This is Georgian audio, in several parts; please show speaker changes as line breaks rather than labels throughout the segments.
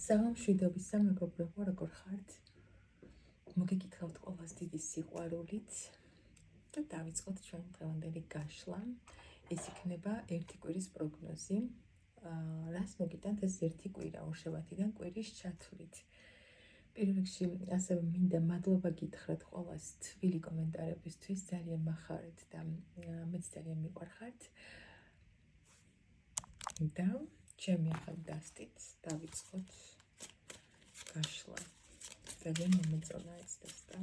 საღამშვიდობისა მეგობრებო, როგორ ხართ? მოგეკითხავთ ყველას დიდი სიყვარულით და დავიწყოთ ჩვენ დღევანდელი გაშლა. ეს იქნება ერთი კვირის პროგნოზი. რას მოგიტანთ ეს ერთი კვირა ორშაბათიდან კვირის ჩათვლით. პირველ რიგში ასევე მინდა მადლობა გითხრათ ყველას თბილი კომენტარებისთვის, ძალიან მახარეთ და მეც ძალიან მიყვარხართ. და ჩემი ახალი დასტით დავიწყოთ გაშლა. ძალიან მომეწონა ეს დასტა.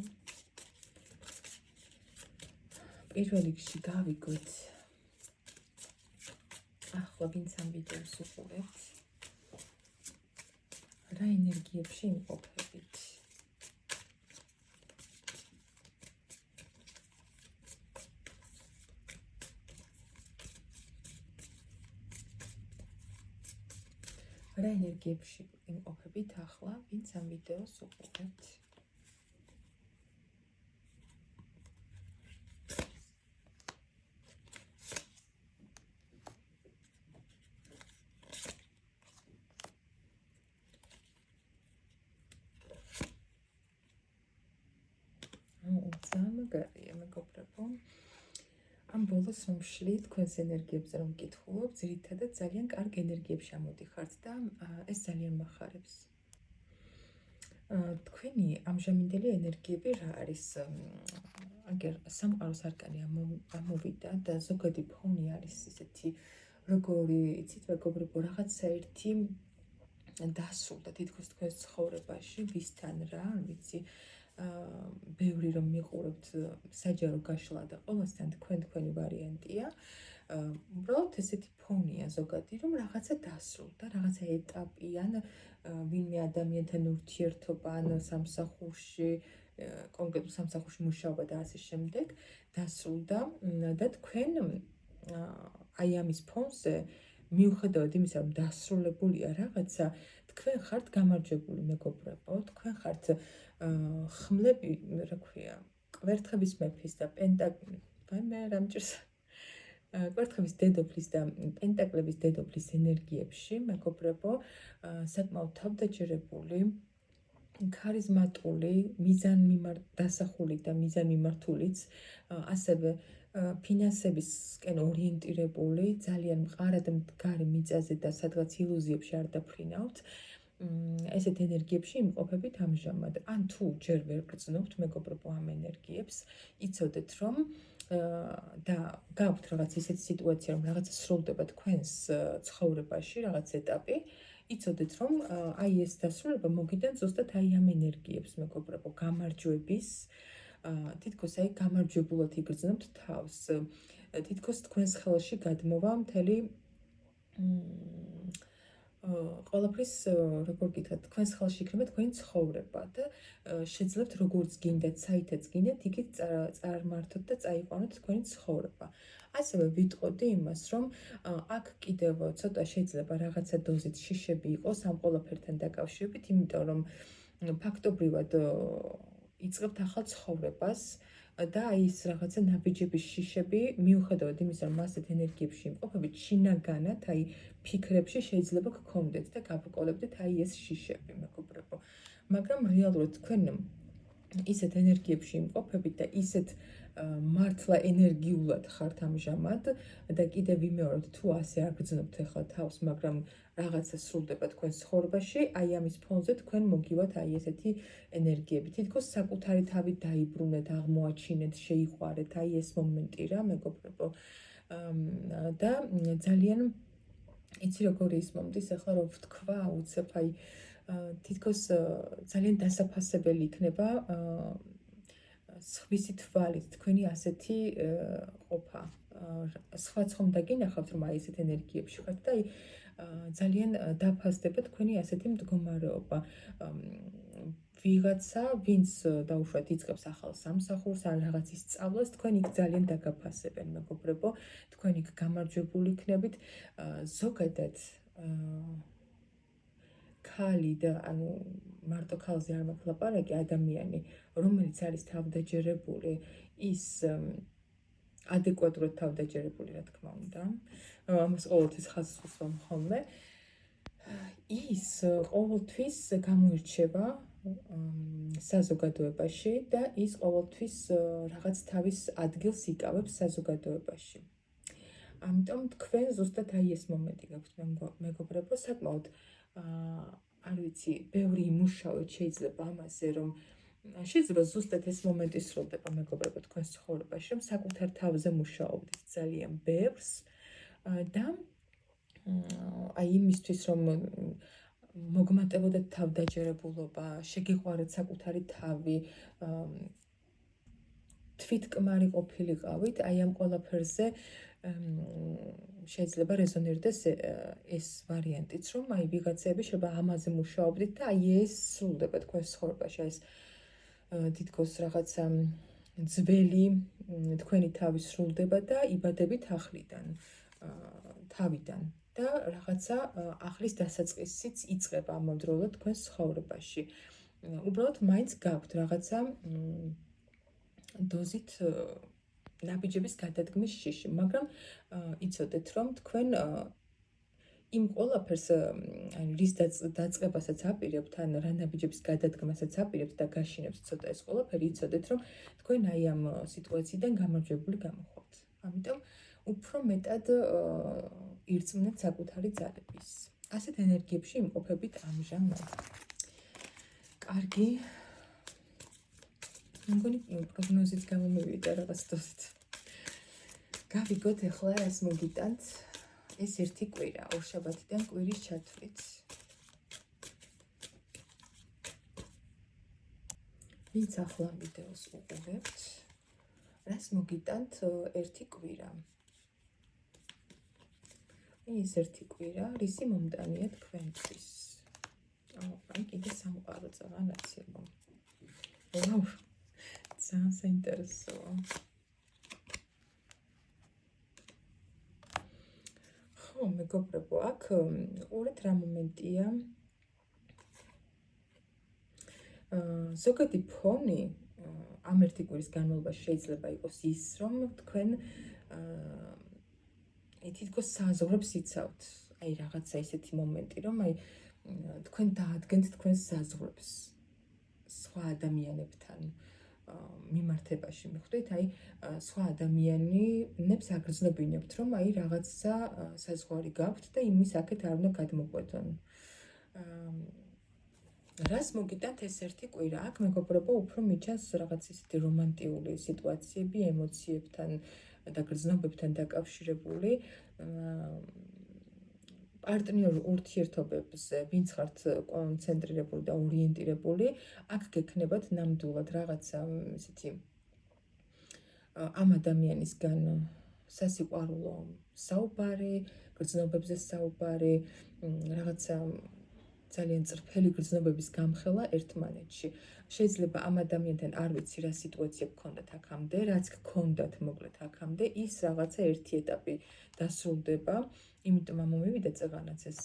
პირველ რიგში გავიგოთ ახლა ვინც ამ ვიდეოს უყურებთ, რა ენერგიებში იმყოფებით. რა ენერგიებში იმყოფებით ახლა ვინც ამ ვიდეოს უყურებთ. გამაგარია მეგობრებო. ამ ბოლოს რომ ვშლი თქვენს ენერგიებზე რომ ვკითხულობ, ძირითადად ძალიან კარგ ენერგიებში ამოდიხართ და ეს ძალიან მახარებს. თქვენი ამჟამინდელი ენერგიები რა არის? აგერ სამყაროს არკანი ამოვიდა და ზოგადი ფონი არის ისეთი, როგორი, იცით მეგობრებო, რაღაცა ერთი დასრულდა თითქოს თქვენს ცხოვრებაში, ვისთან რა, არ ვიცი. ბევრი რომ მიყურებთ საჯარო გაშლა და ყველასთან თქვენი ვარიანტია. უბრალოდ ესეთი ფონია ზოგადი, რომ რაღაცა დასრულდა, რაღაცა ეტაპი, ან ვინმე ადამიანთან ურთიერთობა, ან სამსახურში, კონკრეტულ სამსახურში მუშაობა და ასე შემდეგ დასრულდა და თქვენ აი ამის ფონზე მიუხედავად იმისა, რომ დასრულებულია რაღაცა, თქვენ ხართ გამარჯვებული მეგობრებო, თქვენ ხართ ხმლები, რა ქვია, კვერთხების მეფის და კვერთხების დედოფლის და პენტაკლების დედოფლის ენერგიებში, მეგობრებო, საკმაოდ თავდაჯერებული, ქარიზმატული, დასახული და მიზანმიმართულიც, ასევე ფინანსებისკენ ორიენტირებული, ძალიან მყარად მდგარი მიწაზე და სადღაც ილუზიებში არ დაფრინავთ. ესეთ ენერგიებში იმყოფებით ამჟამად. ან თუ ჯერ ვერ გრძნობთ მეგობრებო ამ ენერგიებს, იცოდეთ რომ და გაქვთ რაღაც ისეთი სიტუაცია, რომ რაღაცა სრულდება თქვენს ცხოვრებაში, რაღაც ეტაპი, იცოდეთ რომ აი ეს დასრულება მოგიდან ზუსტად აი ამ ენერგიებს მეგობრებო, გამარჯვების, თითქოს აი გამარჯვებულად იგრძნობთ თავს. თითქოს თქვენს ხელში გადმოვა მთელი ყველაფრის, როგორ გითხრათ, თქვენს ხელში იქნება თქვენი ცხოვრება და შეძლებთ როგორც გინდათ, საითაც გინდათ, იქით წარმართოთ და წაიყვანოთ თქვენი ცხოვრება. ასევე ვიტყოდი იმას, რომ აქ კიდევ ცოტა შეიძლება რაღაცა დოზით შიშები იყოს ამ ყველაფერთან დაკავშირებით, იმიტომ რომ ფაქტობრივად იწყებთ ახალ ცხოვრებას და აი ეს რაღაცა ნაბიჯების შიშები, მიუხედავად იმისა, რომ ასეთ ენერგიებში იმყოფებით, შინაგანად, აი ფიქრებში შეიძლება გქონდეთ და გაბრკოლებდეთ აი ეს შიშები, მეგობრებო. მაგრამ რეალურად თქვენ ისეთ ენერგიებში იმყოფებით და ისეთ მართლა ენერგიულად ხართ ამჟამად და კიდევ ვიმეორებთ, თუ ასე არ გრძნობთ ახლა თავს, მაგრამ რაღაცა სრულდება თქვენ ცხოვრებაში, აი ამის ფონზე თქვენ მოგივათ აი ესეთი ენერგიები. თითქოს საკუთარი თავი დაიბრუნეთ, აღმოაჩინეთ, შეიყვარეთ, აი ეს მომენტი რა, მეგობრებო. და ძალიან იცი როგორი ის მომდის, ახლა რომ ვთქვა, უცებ აი თითქოს ძალიან დასაფასებელი იქნება სხვისი თვალით თქვენი ასეთი ყოფა. სხვა ხომ დაგინახავთ, რომ აი ესეთ ენერგიებში ხართ და აი ძალიან დაფასდება თქვენი ასეთი მდგომარეობა. ვიღაცა, ვინც დაუშვათ იწყებს ახალ სამსახურს, ან რაღაცის სწავლას, თქვენ იქ ძალიან დაგაფასებენ, მეგობრებო, თქვენ იქ გამარჯვებული იქნებით. ზოგადად ქალი და ანუ მარტო ქალზე არ მაქვს ლაპარაკი, ადამიანი, რომელიც არის თავდაჯერებული, ის ადეკვატურად თავდაჯერებული, რა თქმა უნდა. ამას ყოველთვის ხაზს ვუსვამ ხოლმე. ის ყოველთვის გამოირჩევა საზოგადოებაში და ის ყოველთვის რაღაც თავის ადგილს იკავებს საზოგადოებაში. ამიტომ თქვენ ზუსტად აი ეს მომენტი გაქვთ მეგობრებო, საკმაოდ არ ვიცი, ბევრი იმუშავეთ შეიძლება ამაზე, რომ შეიძლება ზუსტად ეს მომენტი სრულდება მეგობრებო თქვენს ცხოვრებაში, რომ საკუთარ თავზე მუშაობდეთ ძალიან ბევრს და აი იმისთვის რომ მოგმატებოდეთ თავდაჯერებულობა, შეგიყვარეთ საკუთარი თავი, თვითკმარი ყოფილიყავით, აი ამ ყველაფერზე შეიძლება რეზონირდეს ეს ვარიანტიც, რომ აი ვიღაცები შეიძლება ამაზე მუშაობდით და აი ეს სრულდება თქვენს ცხოვრებაში, ეს თითქოს რაღაცა ძველი თქვენი თავი სრულდება და იბადებით ახლიდან, თავიდან და რაღაცა ახლის დასაწყისიც იწყება ამავდროულად თქვენს ცხოვრებაში. უბრალოდ მაინც გაქვთ რაღაცა დოზით ნაბიჯების გადადგმის შიში, მაგრამ იცოდეთ, რომ თქვენ იმ ყველაფერს, ანუ რის დაწყებასაც აპირებთ, ან რა ნაბიჯების გადადგმასაც აპირებთ და გაშინებს ცოტა ეს ყველაფერი, იცოდეთ, რომ თქვენ აი ამ სიტუაციიდან გამარჯვებული გამოხვალთ. ამიტომ უფრო მეტად ირწმუნეთ საკუთარი ძალების. ასეთ ენერგიებში იმყოფებით ამჟამად. კარგი. მგონი პროგნოზით გამომივიდა რაღაც დოზით. გავიგოთ ახლა ეს მოგიტანთ ეს ერთი კვირა, ორშაბათიდან კვირის ჩათვლით. ვინც ახლა ვიდეოს უყურებთ, რას მოგიტანთ ერთი კვირა? ეს ერთი კვირა, რისი მომტანია თქვენთვის? აი კიდე სამყარო წაღანაცილო. ვაუ, ძალიან საინტერესოა. ხო, მეგობრებო, აქ ყურეთ რა მომენტია. ზოგადი ფონი ამ ერთი კვირის განმავლობაში შეიძლება იყოს ის, რომ თქვენ თითქოს საზღვრებს იცავთ. აი რაღაცა ისეთი მომენტი, რომ აი თქვენ დაადგენთ თქვენს საზღვრებს სხვა ადამიანებთან მიმართებაში, მიხვდით? აი სხვა ადამიანებს აგრძნობინებთ, რომ აი რაღაცა საზღვარი გაქვთ და იმის აქეთ არ უნდა გადმოგვეთონ. რას მოგიტანთ ეს ერთი კვირა? აქ მეგობრებო, უფრო მიჩანს რაღაც ისეთი რომანტიული სიტუაციები, ემოციებთან და გრძნობებთან დაკავშირებული. პარტნიორ ურთიერთობებზე, ვინც ხართ კონცენტრირებული და ორიენტირებული, აქ გექნებათ ნამდვილად რაღაცა ისეთი ამ ადამიანისგან სასიყვარულო საუბარი, გრძნობებზე საუბარი, რაღაცა ძალიან წრფელი გრძნობების გამხელა ერთმანეთში. შეიძლება ამ ადამიანთან არ ვიცი რა სიტუაცია გქონდათ აქამდე, რაც გქონდათ მოკლედ აქამდე, ის რაღაცა ერთი ეტაპი დასრულდება, იმიტომ მომივიდა წეღანაც ეს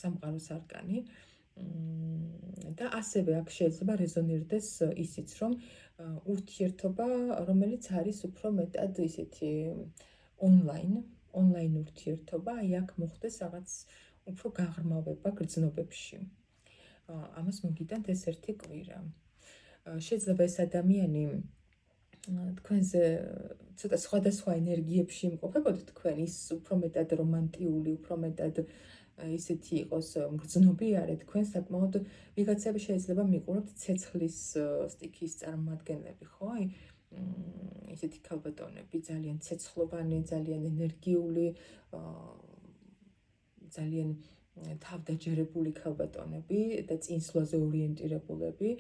სამყაროს არკანი. და ასევე აქ შეიძლება რეზონირდეს ისიც, რომ ურთიერთობა, რომელიც არის უფრო მეტად ისეთი ონლაინ ურთიერთობა, აი აქ მოხდეს რაღაც უფრო გაღრმავება გრძნობებში. ამას მოგიტანთ ეს ერთი კვირა. შეიძლება ეს ადამიანი თქვენზე ცოტა სხვადასხვა ენერგიებში იმყოფებოდეთ თქვენ, ის უფრო მეტად რომანტიული, უფრო მეტად ისეთი იყოს მგრძნობიარე, თქვენ საკმაოდ ვიღაცები შეიძლება მიყურებთ ცეცხლის სტიქის წარმომადგენლები, ხო? აი ისეთი ქალბატონები, ძალიან ცეცხლოვანი, ძალიან ენერგიული, ძალიან თავდაჯერებული ქალბატონები და წინსვლაზე ორიენტირებულები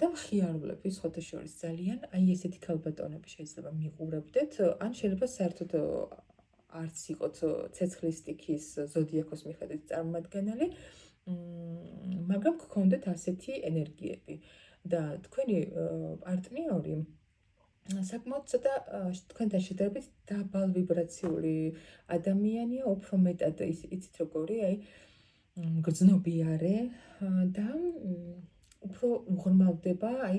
და მხიარულები სხვათა შორის ძალიან, აი ესეთი ქალბატონები შეიძლება მიყურებდეთ, ან შეიძლება საერთოდ არც იყოთ ცეცხლის სტიქის ზოდიაქოს მიხედვით წარმომადგენელი, მაგრამ გქონდეთ ასეთი ენერგიები და თქვენი პარტნიორი საკმაოდ ცოტა თქვენთან შედარებით დაბალ ვიბრაციული ადამიანია, უფრო მეტად იცით როგორი, აი მგრძნობიარე და უფრო უღრმავდება, აი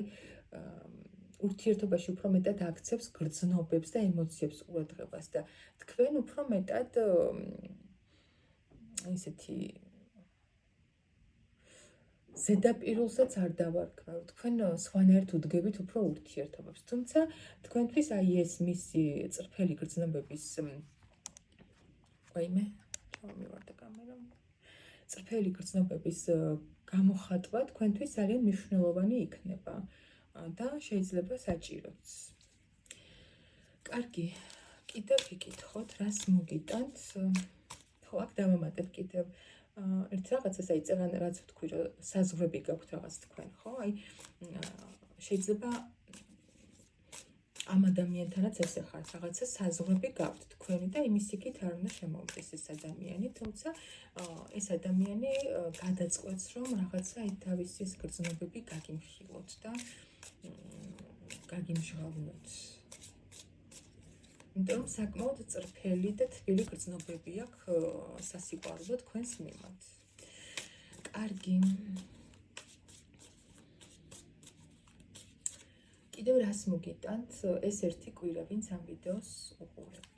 ურთიერთობაში უფრო მეტად აქცევს გრძნობებს და ემოციებს ყურადღებას და თქვენ უფრო მეტად ისეთი ზედაპირულსაც არ დავარქმევ. თქვენ სხვანაირად უდგებით უფრო ურთიერთობებს. თუმცა თქვენთვის აი ეს მისი წრფელი გრძნობების ვაიმე, ჩავმივარდა კამერა. წრფელი გრძნობების გამოხატვა თქვენთვის ძალიან მნიშვნელოვანი იქნება და შეიძლება საჭიროც. კარგი, კიდევ ვიკითხოთ, რას მოგიტანთ? ხო, აქ დავამატებ კიდევ ერთ რაღაცას, აი წერან რაც ვთქვი, რომ საზღვრები გაქვთ რაღაც თქვენ, ხო? აი შეიძლება ამ ადამიანთანაც ესე ხართ, რაღაცა საზღვრები გაქვთ თქვენი და იმის იქით არ უნდა შემოუწეს ეს ადამიანი, თუმცა ეს ადამიანი გადაწყვეტს, რომ რაღაცა აი თავისი ეს გრძნობები გაგიმხილოთ და გაგიმჟღავნოთ. იმიტომ რომ საკმაოდ წრფელი და თბილი გრძნობები აქვს სასიყვარულო თქვენს მიმართ. კარგი. კიდევ რას მოგიტანთ ეს ერთი კვირა, ვინც ამ ვიდეოს უყურებთ?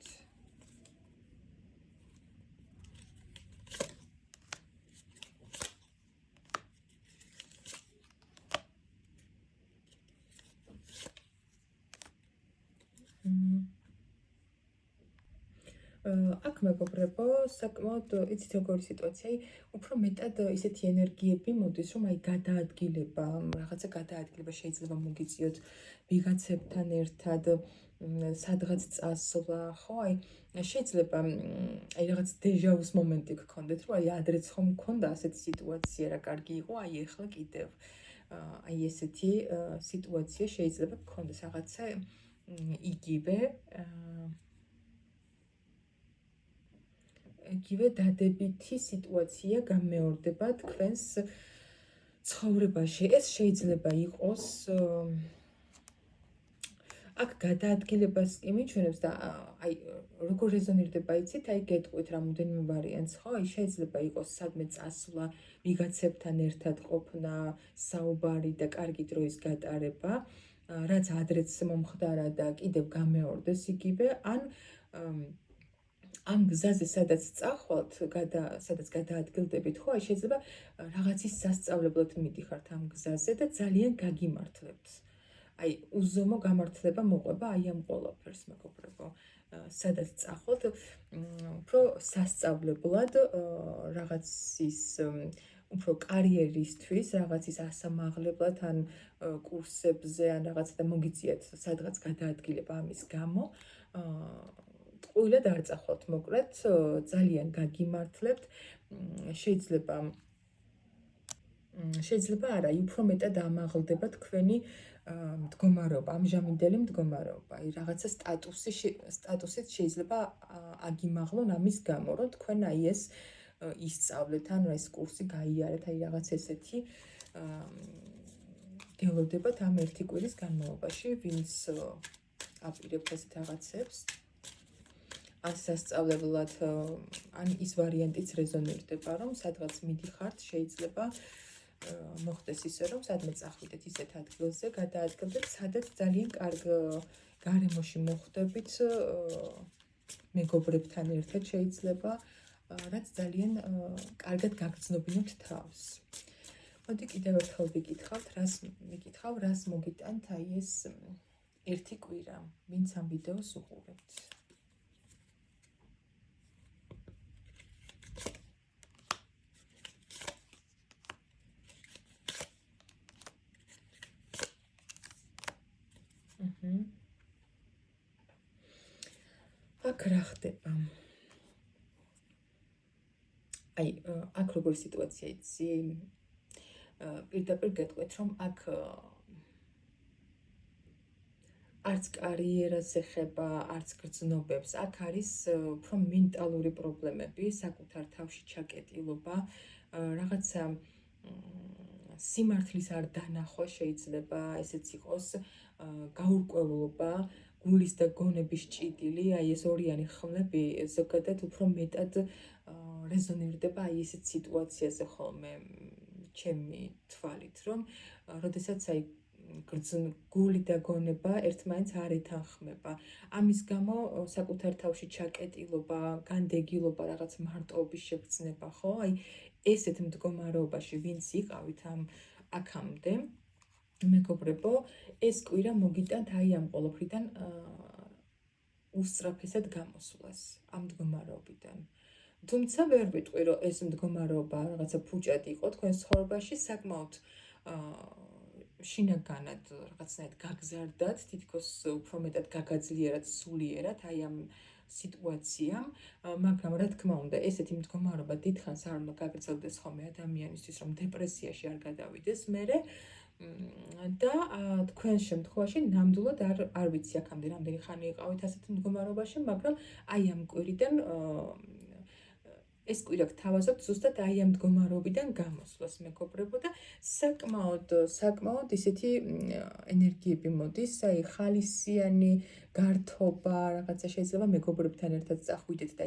აქ მეგობრებო, საკმაოდ იცით როგორი სიტუაცია, უფრო მეტად ისეთი ენერგიები მოდის, რომ აი გადაადგილება, რაღაცა გადაადგილება შეიძლება მოგიწიოთ ვიღაცებთან ერთად, სადღაც წასვლა, ხო? აი შეიძლება აი რაღაც დეჟავუს მომენტი გქონდეთ, რომ აი ადრეც ხომ მქონდა ასეთი სიტუაცია, რა კარგი იყო, აი ეხლა კიდევ აი ესეთი სიტუაცია შეიძლება გქონდეს რაღაცა იგივე დადებითი სიტუაცია გამეორდება თქვენს ცხოვრებაში. ეს შეიძლება იყოს აქ გადაადგილებას კი მიჩვენებს და აი როგორ რეზონირდება იცით, აი გეტყვით რამოდენიმე ვარიანტს, ხო? აი შეიძლება იყოს სადმე წასვლა, ვიღაცებთან ერთად ყოფნა, საუბარი და კარგი დროის გატარება, რაც ადრეც მომხდარა და კიდევ გამეორდეს იგივე, ან ამ გზაზე სადაც წახვალთ, სადაც გადაადგილდებით, ხო, აი შეიძლება რაღაცის სასწავლებლად მიდიხართ ამ გზაზე და ძალიან გაგიმართლებთ. აი უზომო გამართლება მოყვება აი ამ ყველაფერს, მეგობრებო. სადაც წახვალთ, უფრო სასწავლებლად რაღაცის უფრო კარიერისთვის, რაღაცის ასამაღლებლად ან კურსებზე ან რაღაცა და მოგიწიათ სადღაც გადაადგილება ამის გამო, ტყუილად არ წახვალთ, მოკლედ, ძალიან გაგიმართლებთ, შეიძლება არა, უფრო მეტად ამაღლდება თქვენი მდგომარეობა, ამჟამინდელი მდგომარეობა, აი რაღაცა სტატუსით შეიძლება აგიმაღლონ ამის გამო, რომ თქვენ აი ეს ისწავლეთ, ან ეს კურსი გაიარეთ, აი რაღაც ესეთი გელოდებათ ამ ერთი კვირის განმავლობაში, ვინც აპირებთ ესეთ რაღაცებს. ან სასწავლებლად, ან ის ვარიანტიც რეზონირდება, რომ სადღაც მიდიხართ, შეიძლება მოხდეს ისე, რომ სადმე წახვიდეთ ისეთ ადგილზე, გადაადგილდეთ, სადაც ძალიან კარგ გარემოში მოხვდებით მეგობრებთან ერთად შეიძლება, რაც ძალიან კარგად გაგრძნობინოთ თავს. მოდი კიდევ ერთხელ ვიკითხავ, რას მოგიტანთ აი ეს ერთი კვირა, ვინც ამ ვიდეოს უყურებთ. აქ რა ხდება? აი, აქ როგორი სიტუაცია იცი? პირდაპირ გეტყვით, რომ აქ არც კარიერას ეხება, არც გრძნობებს, აქ არის უფრო მენტალური პრობლემები, საკუთარ თავში ჩაკეტილობა, რაღაცა სიმართლის არ დანახვა შეიძლება, ესეც იყოს, გაურკვევლობა, გულის და გონების ჭიდილი, აი ეს ორიანი ხმლები ზოგადად უფრო მეტად რეზონირდება აი ესეთ სიტუაციაზე ხოლმე ჩემი თვალით, რომ როდესაც აი გული და გონება ერთმანეთს არ ეთანხმება. ამის გამო საკუთარ თავში ჩაკეტილობა, განდეგილობა, რაღაც მარტოობის შეგრძნება, ხო? აი ესეთ მდგომარეობაში ვინც იყავით აქამდე, მეგობრებო, ეს კვირა მოგიტანთ აი ამ ყოველფრიდან უსწრაფესად გამოსვლას ამ მდგომარეობიდან. თუმცა ვერ ვიტყვი, რომ ეს მდგომარეობა რაღაცა ფუჭად იყო თქვენს ცხოვრებაში, საკმაოდ შინაგანად რაღაცნაირად გაგზარდათ, თითქოს უფრო მეტად გაგაძლიერათ სულიერად აი ამ სიტუაციამ, მაგრამ რა თქმა უნდა, ესეთი მდგომარეობა დიდხანს არ უნდა გაგრძელდეს ხოლმე ადამიანისთვის, რომ დეპრესიაში არ გადავიდეს მერე და თქვენ შემთხვევაში ნამდვილად არ ვიცი აქამდე რამდენი ხანი იყავით ასეთ მდგომარეობაში, მაგრამ აი ამ კვირიდან ეს კვირა გთავაზობთ ზუსტად აი ამ მდგომარეობიდან გამოსვლას, მეგობრებო და საკმაოდ ისეთი ენერგიები მოდის, აი ხალისიანი გართობა, რაღაცა შეიძლება მეგობრებთან ერთად წახვიდეთ და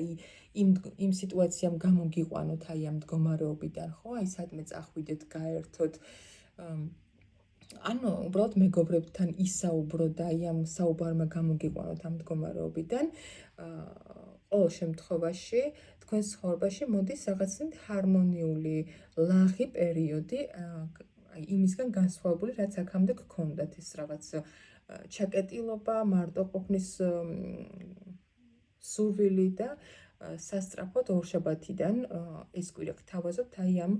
იმ სიტუაციამ გამოგიყვანოთ აი ამ მდგომარეობიდან, ხო? აი სადმე წახვიდეთ, გაერთოთ. ანუ უბრალოდ მეგობრებთან ისაუბროთ და აი ამ საუბარმა გამოგიყვანოთ ამ მდგომარეობიდან. ყოველ შემთხვევაში თქვენ ცხოვრებაში მოდის რაღაცნაირად ჰარმონიული, ლაღი პერიოდი, აი იმისგან განსხვავებული, რაც აქამდე გქონდათ ეს რაღაც ჩაკეტილობა, მარტოყოფნის სურვილი და სასწრაფოდ ორშაბათიდან ეს კვირა გთავაზობთ აი ამ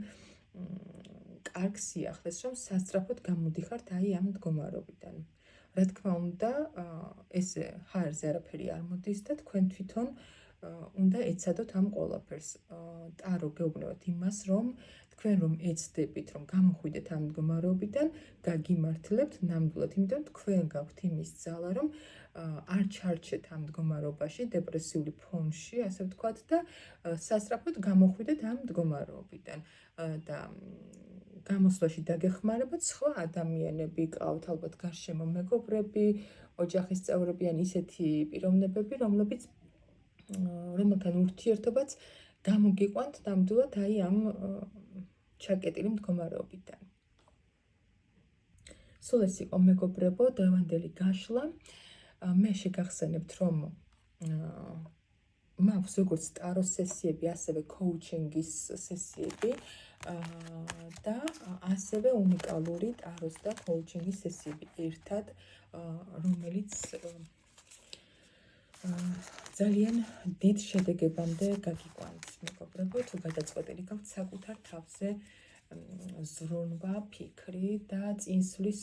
კარგ სიახლეს, რომ სასწრაფოდ გამოდიხართ აი ამ მდგომარეობიდან. რა თქმა უნდა, ეს ჰაერზე არაფერი არ მოდის და თქვენ თვითონ უნდა ეცადოთ ამ ყველაფერს. ტარო გეუბნებათ იმას, რომ თქვენ რომ ეცდებით, რომ გამოხვიდეთ ამ მდგომარეობიდან, გაგიმართლებთ ნამდვილად, იმიტომ თქვენ გაქვთ იმის ძალა, რომ არ ჩარჩეთ ამ მდგომარეობაში, დეპრესიული ფონში, ასე ვთქვათ და სასწრაფოდ გამოხვიდეთ ამ მდგომარეობიდან და გამოსვლაში დაგეხმარებათ სხვა ადამიანები, ყავთ ალბათ გარშემო მეგობრები, ოჯახის წევრები ან ისეთი პიროვნებები, რომელთან ურთიერთობაც გამოგიყვანთ ნამდვილად აი ამ ჩაკეტილი მდგომარეობიდან. სულ ეს იყო მეგობრებო, დღევანდელი გაშლა. მე შეგახსენებთ, რომ მაქვს როგორც ტარო სესიები, ასევე კოუჩინგის სესიები და ასევე უნიკალური ტაროს და კოუჩინგის სესიები ერთად, რომელიც ძალიან დიდ შედეგებამდე გაგიყვანთ, მეგობრებო, თუ გადაწყვეტილი გაქვთ საკუთარ თავზე ზრუნვა, ფიქრი და წინსვლის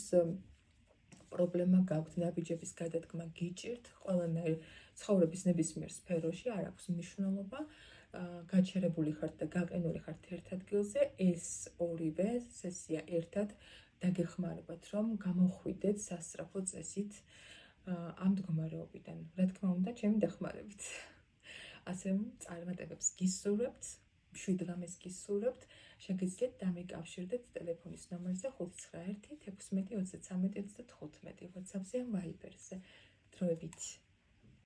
პრობლემა გაქვთ, ნაბიჯების გადადგმა გიჭირთ, ყველანაირ ცხოვრების ნებისმიერ სფეროში არ აქვს მნიშვნელობა, გაჩერებული ხართ და გაყინული ხართ ერთ ადგილზე, ეს ორივე სესია ერთად დაგეხმარებათ, რომ გამოხვიდეთ სასწრაფო წესით ამ მდგომარეობიდან. რა თქმა უნდა, ჩემი დახმარებით. ასე წარმატებებს გისურვებთ, მშვიდღამეს გისურვებთ. შეგიძლიათ დამიკავშირდეთ ტელეფონის ნომერზე 591 16 33 25 WhatsApp-ზე ან Viber-ზე. დროებით.